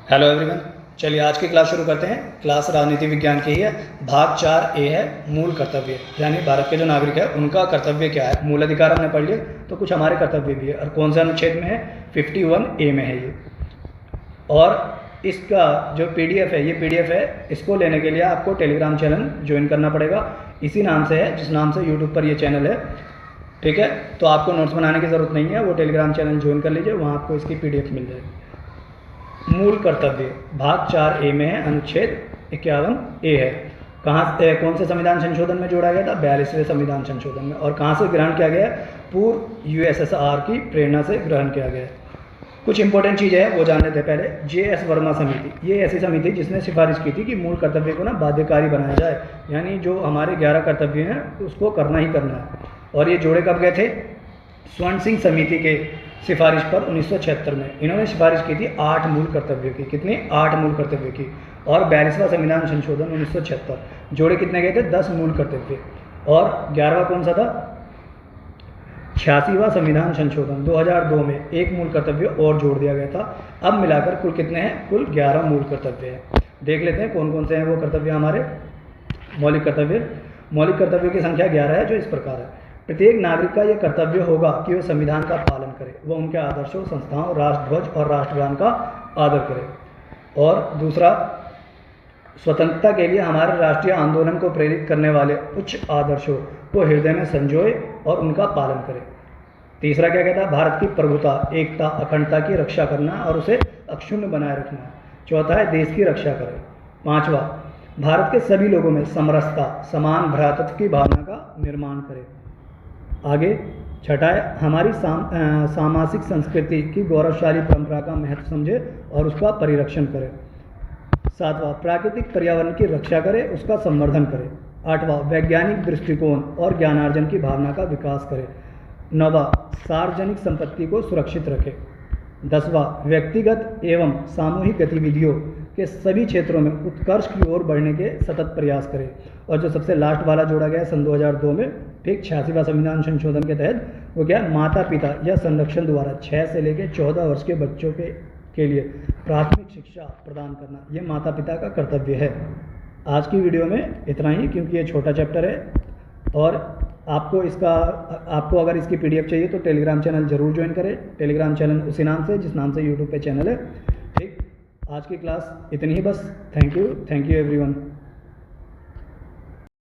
Hello everyone. चलिए आज की क्लास शुरू करते हैं। क्लास राजनीति विज्ञान की ही है। भाग 4A है मूल कर्तव्य, यानी भारत के जो नागरिक है उनका कर्तव्य क्या है। मूल अधिकार हमने पढ़ लिए, तो कुछ हमारे कर्तव्य भी है। और कौन सा अनुच्छेद में है? 51A में है ये। और इसका जो PDF है, ये PDF है, इसको लेने के लिए आपको टेलीग्राम चैनल ज्वाइन करना पड़ेगा। इसी नाम से है जिस नाम से यूट्यूब पर ये चैनल है, ठीक है। तो आपको नोट्स बनाने की ज़रूरत नहीं है, वो टेलीग्राम चैनल ज्वाइन कर लीजिए, वहाँ आपको इसकी PDF मिल जाएगी। मूल कर्तव्य भाग 4A में है, अनुच्छेद 51A है। कहाँ से, कौन से संविधान संशोधन में जोड़ा गया था? 42वें संविधान संशोधन में। और कहाँ से ग्रहण किया गया है? पूर्व USSR की प्रेरणा से ग्रहण किया गया है। कुछ इंपॉर्टेंट चीज़ें हैं वो जान लेते हैं पहले। JS वर्मा समिति, ये ऐसी समिति जिसने सिफारिश की थी कि मूल कर्तव्य को ना बाध्यकारी बनाया जाए, यानी जो हमारे 11 कर्तव्य हैं उसको करना ही करना है। और ये जोड़े कब गए थे? स्वर्ण सिंह समिति के सिफारिश पर 1976 में इन्होंने सिफारिश की थी 8 मूल कर्तव्यों की। कितनी? 8 मूल कर्तव्यों की। और 42वां संविधान संशोधन 1976, जोड़े कितने गए थे? 10 मूल कर्तव्य। और 11वां कौन सा था? 86वां संविधान संशोधन 2002 में एक मूल कर्तव्य और जोड़ दिया गया था। अब मिलाकर कुल कितने हैं? कुल 11 मूल कर्तव्य हैं। देख लेते हैं कौन कौन से हैं वो कर्तव्य हमारे। मौलिक कर्तव्यों की संख्या 11 है, जो इस प्रकार है। प्रत्येक नागरिक का यह कर्तव्य होगा कि वह संविधान का पालन करे, वह उनके आदर्शों, संस्थाओं, राष्ट्रध्वज और राष्ट्रगान का आदर करे। और दूसरा, स्वतंत्रता के लिए हमारे राष्ट्रीय आंदोलन को प्रेरित करने वाले उच्च आदर्शों को हृदय में संजोए और उनका पालन करे। तीसरा क्या कहता है? भारत की प्रभुता, एकता, अखंडता की रक्षा करना और उसे अक्षुण्ण बनाए रखना। चौथा है देश की रक्षा करे। पांचवा, भारत के सभी लोगों में समरसता, समान भ्रातृत्व की भावना का निर्माण करे। आगे छठा है हमारी सामाजिक संस्कृति की गौरवशाली परंपरा का महत्व समझे और उसका परिरक्षण करे। सातवां, प्राकृतिक पर्यावरण की रक्षा करे, उसका संवर्धन करे। आठवां, वैज्ञानिक दृष्टिकोण और ज्ञानार्जन की भावना का विकास करे। नौवां, सार्वजनिक संपत्ति को सुरक्षित रखे। 10वां, व्यक्तिगत एवं सामूहिक गतिविधियों के सभी क्षेत्रों में उत्कर्ष की ओर बढ़ने के सतत प्रयास करें। और जो सबसे लास्ट वाला जोड़ा गया है सन 2002 में, ठीक 86वां संविधान संशोधन के तहत, वो क्या? माता पिता या संरक्षण द्वारा 6 से लेकर 14 वर्ष के बच्चों के लिए प्राथमिक शिक्षा प्रदान करना, ये माता पिता का कर्तव्य है। आज की वीडियो में इतना ही, क्योंकि ये छोटा चैप्टर है। और आपको अगर इसकी PDF चाहिए तो टेलीग्राम चैनल जरूर ज्वाइन करें। टेलीग्राम चैनल उसी नाम से जिस नाम से यूट्यूब पे चैनल है, ठीक। आज की क्लास इतनी ही बस। Thank you everyone.